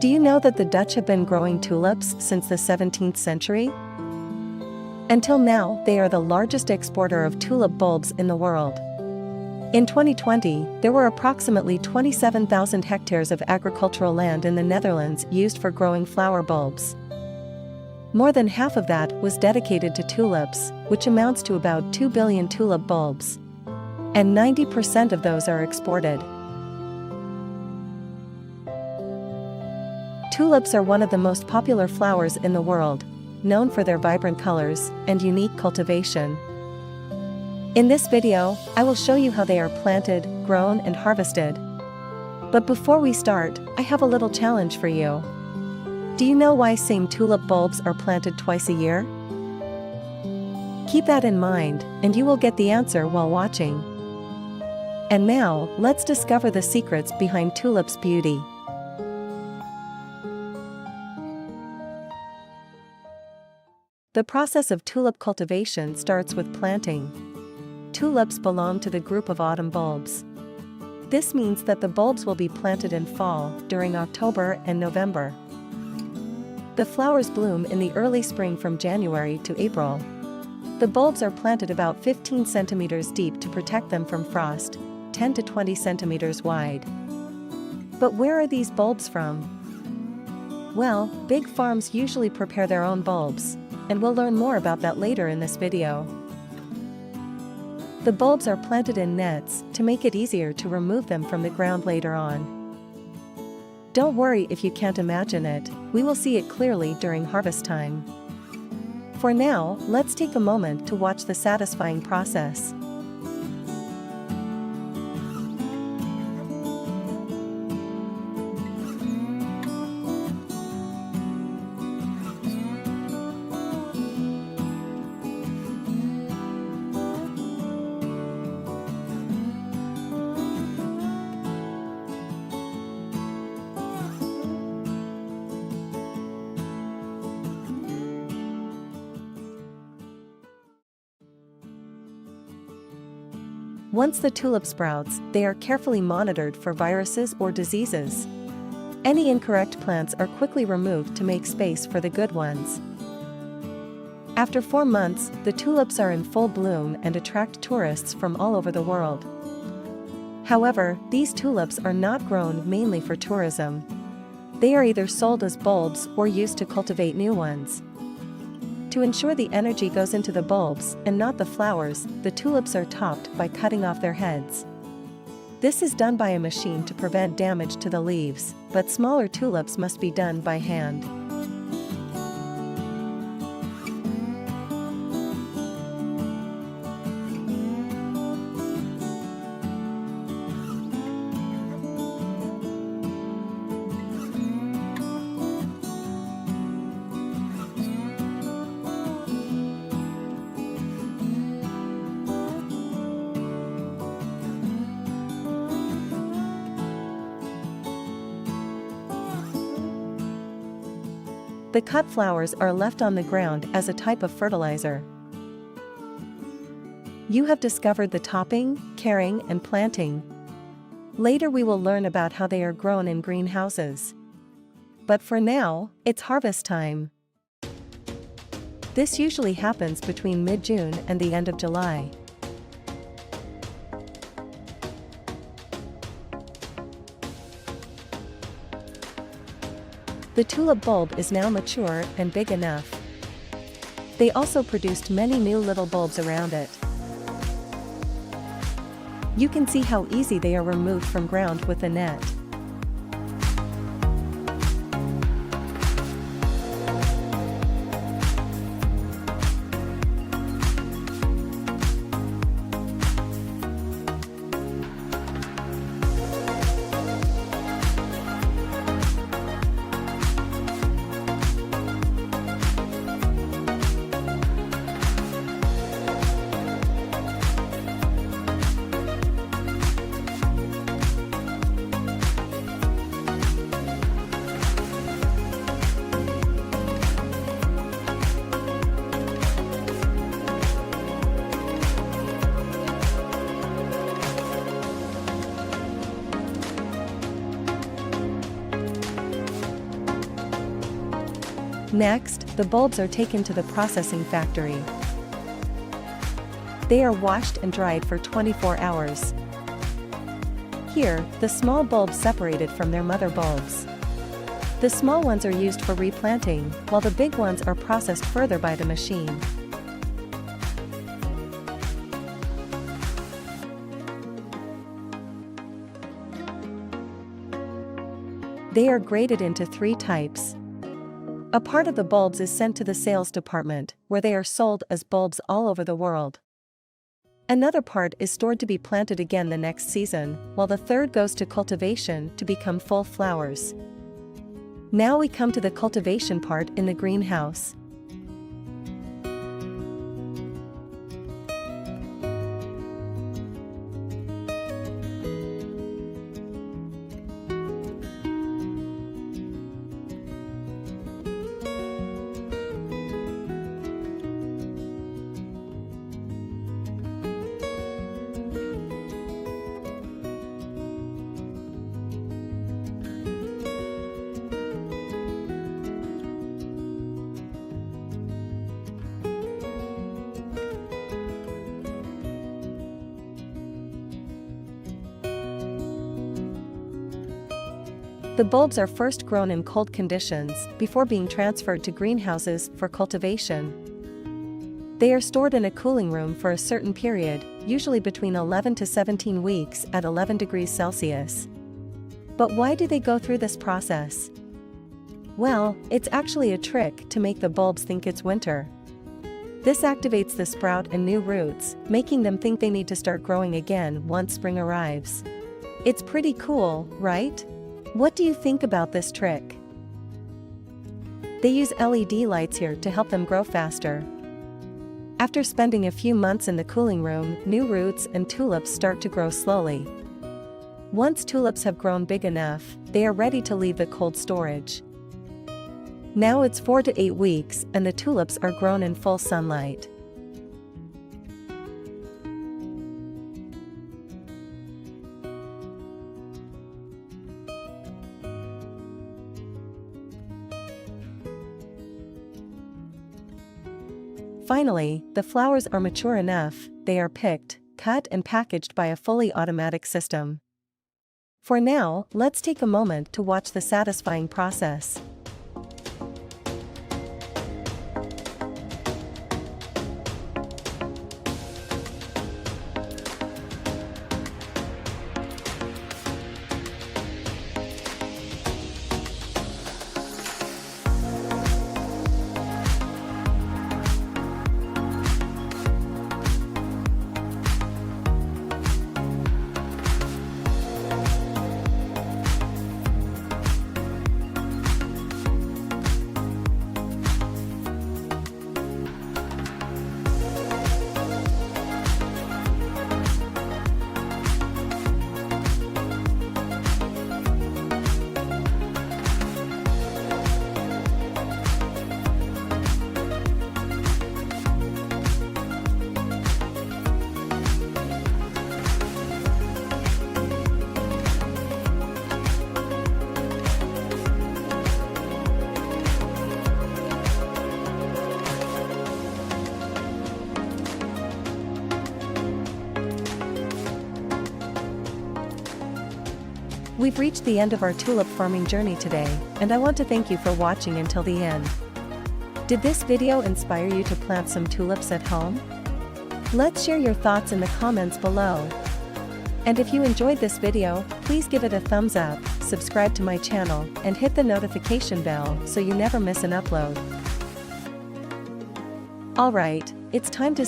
Do you know that the Dutch have been growing tulips since the 17th century? Until now, they are the largest exporter of tulip bulbs in the world. In 2020, there were approximately 27,000 hectares of agricultural land in the Netherlands used for growing flower bulbs. More than half of that was dedicated to tulips, which amounts to about 2 billion tulip bulbs. And 90% of those are exported. Tulips are one of the most popular flowers in the world, known for their vibrant colors and unique cultivation. In this video, I will show you how they are planted, grown, and harvested. But before we start, I have a little challenge for you. Do you know why same tulip bulbs are planted twice a year? Keep that in mind, and you will get the answer while watching. And now, let's discover the secrets behind tulips' beauty. The process of tulip cultivation starts with planting. Tulips belong to the group of autumn bulbs. This means that the bulbs will be planted in fall, during October and November. The flowers bloom in the early spring from January to April. The bulbs are planted about 15 centimeters deep to protect them from frost, 10 to 20 centimeters wide. But where are these bulbs from? Well, big farms usually prepare their own bulbs, and we'll learn more about that later in this video. The bulbs are planted in nets to make it easier to remove them from the ground later on. Don't worry if you can't imagine it, we will see it clearly during harvest time. For now, let's take a moment to watch the satisfying process. Once the tulip sprouts, they are carefully monitored for viruses or diseases. Any incorrect plants are quickly removed to make space for the good ones. After 4 months, the tulips are in full bloom and attract tourists from all over the world. However, these tulips are not grown mainly for tourism. They are either sold as bulbs or used to cultivate new ones. To ensure the energy goes into the bulbs and not the flowers, the tulips are topped by cutting off their heads. This is done by a machine to prevent damage to the leaves, but smaller tulips must be done by hand. The cut flowers are left on the ground as a type of fertilizer. You have discovered the topping, caring, and planting. Later we will learn about how they are grown in greenhouses. But for now, it's harvest time. This usually happens between mid-June and the end of July. The tulip bulb is now mature and big enough. They also produced many new little bulbs around it. You can see how easy they are removed from ground with the net. Next, the bulbs are taken to the processing factory. They are washed and dried for 24 hours. Here, the small bulbs separated from their mother bulbs. The small ones are used for replanting, while the big ones are processed further by the machine. They are graded into 3 types. A part of the bulbs is sent to the sales department, where they are sold as bulbs all over the world. Another part is stored to be planted again the next season, while the third goes to cultivation to become full flowers. Now we come to the cultivation part in the greenhouse. The bulbs are first grown in cold conditions before being transferred to greenhouses for cultivation. They are stored in a cooling room for a certain period, usually between 11 to 17 weeks at 11 degrees Celsius. But why do they go through this process? Well, it's actually a trick to make the bulbs think it's winter. This activates the sprout and new roots, making them think they need to start growing again once spring arrives. It's pretty cool, right? What do you think about this trick? They use LED lights here to help them grow faster. After spending a few months in the cooling room, new roots and tulips start to grow slowly. Once tulips have grown big enough, they are ready to leave the cold storage. Now it's 4 to 8 weeks and the tulips are grown in full sunlight. Finally, the flowers are mature enough, they are picked, cut and packaged by a fully automatic system. For now, let's take a moment to watch the satisfying process. We've reached the end of our tulip farming journey today, and I want to thank you for watching until the end. Did this video inspire you to plant some tulips at home? Let's share your thoughts in the comments below. And if you enjoyed this video, please give it a thumbs up, subscribe to my channel, and hit the notification bell so you never miss an upload. Alright, it's time to